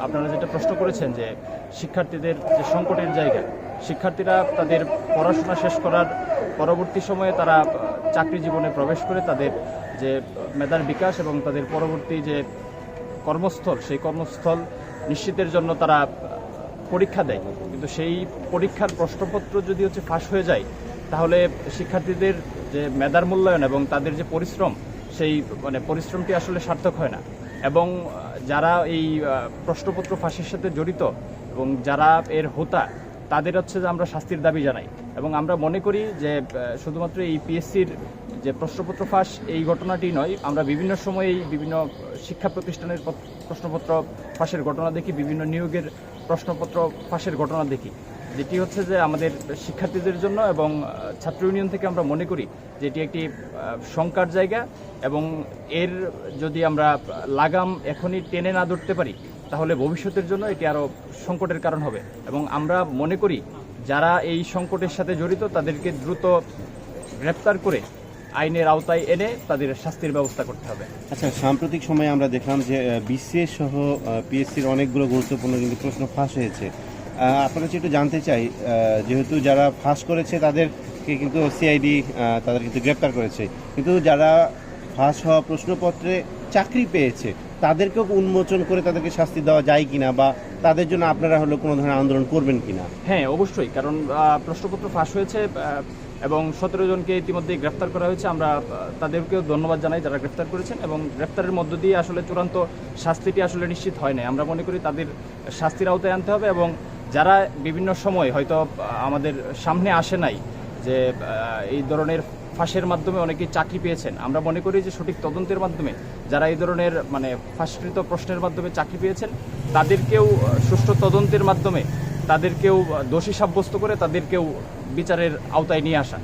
আপনারা যেটা প্রশ্ন করেছেন যে শিক্ষার্থীদের যে সংকটের জায়গা, শিক্ষার্থীরা তাদের পড়াশোনা শেষ করার পরবর্তী সময়ে তারা চাকরি জীবনে প্রবেশ করে তাদের যে মেধার বিকাশ এবং তাদের পরবর্তী যে কর্মস্থল, সেই কর্মস্থল নিশ্চিতের জন্য তারা পরীক্ষা দেয়। কিন্তু সেই পরীক্ষার প্রশ্নপত্র যদি ফাঁস হয়ে যায়, তাহলে শিক্ষার্থীদের যে মেধার মূল্যায়ন এবং তাদের যে পরিশ্রম, সেই পরিশ্রমটি আসলে সার্থক হয় না। এবং যারা এই প্রশ্নপত্র ফাঁসের সাথে জড়িত এবং যারা এর হোতা, তাদের যে আমরা শাস্তির দাবি জানাই। এবং আমরা মনে করি যে শুধুমাত্র এই পিএসসির যে প্রশ্নপত্র ফাঁস এই ঘটনাটি নয়, আমরা বিভিন্ন সময়েই বিভিন্ন শিক্ষা প্রতিষ্ঠানের প্রশ্নপত্র ফাঁসের ঘটনা দেখি, বিভিন্ন নিয়োগের প্রশ্নপত্র ফাঁসের ঘটনা দেখি, যেটি যে আমাদের শিক্ষার্থীদের জন্য এবং ছাত্র ইউনিয়ন থেকে আমরা মনে করি যে এটি একটি শঙ্কার জায়গা। এবং এর যদি আমরা লাগাম এখনই টেনে না ধরতে পারি, তাহলে ভবিষ্যতের জন্য এটি আরও সংকটের কারণ হবে। এবং আমরা মনে করি যারা এই সংকটের সাথে জড়িত তাদেরকে দ্রুত গ্রেপ্তার করে আইনের আওতায় এনে তাদের শাস্তির ব্যবস্থা করতে হবে। আচ্ছা, সাম্প্রতিক সময়ে আমরা দেখলাম যে বিসিএস সহ পিএসসির অনেকগুলো গুরুত্বপূর্ণ কিন্তু প্রশ্ন ফাঁস হয়েছে। আপনার কাছে একটু জানতে চাই, যেহেতু যারা ফাঁস করেছে তাদেরকে কিন্তু সিআইডি তাদের কিন্তু গ্রেপ্তার করেছে, কিন্তু যারা ফাঁস হওয়া প্রশ্নপত্রে চাকরি পেয়েছে তাদেরকেও উন্মোচন করে তাদেরকে শাস্তি দেওয়া যায় কিনা, বা তাদের জন্য আপনারা কোনো ধরনের আন্দোলন করবেন কিনা? হ্যাঁ, অবশ্যই, কারণ প্রশ্নপত্র ফাঁস হয়েছে এবং 17 জনকে ইতিমধ্যে গ্রেফতার করা হয়েছে। আমরা তাদেরকেও ধন্যবাদ জানাই যারা গ্রেফতার করেছেন, এবং গ্রেফতারের মধ্য দিয়ে চূড়ান্ত শাস্তিটি নিশ্চিত হয় না। আমরা মনে করি তাদের শাস্তির আওতায় আনতে হবে। এবং যারা বিভিন্ন সময় হয়তো আমাদের সামনে আসে নাই যে এই ধরনের ফাঁসের মাধ্যমে অনেকেই চাকরি পেয়েছেন, আমরা মনে করি যে সঠিক তদন্তের মাধ্যমে যারা এই ধরনের ফাঁসকৃত প্রশ্নের মাধ্যমে চাকরি পেয়েছেন, তাদেরকেও সুষ্ঠু তদন্তের মাধ্যমে তাদেরকেও দোষী সাব্যস্ত করে তাদেরকেও বিচারের আওতায় নিয়ে আসা।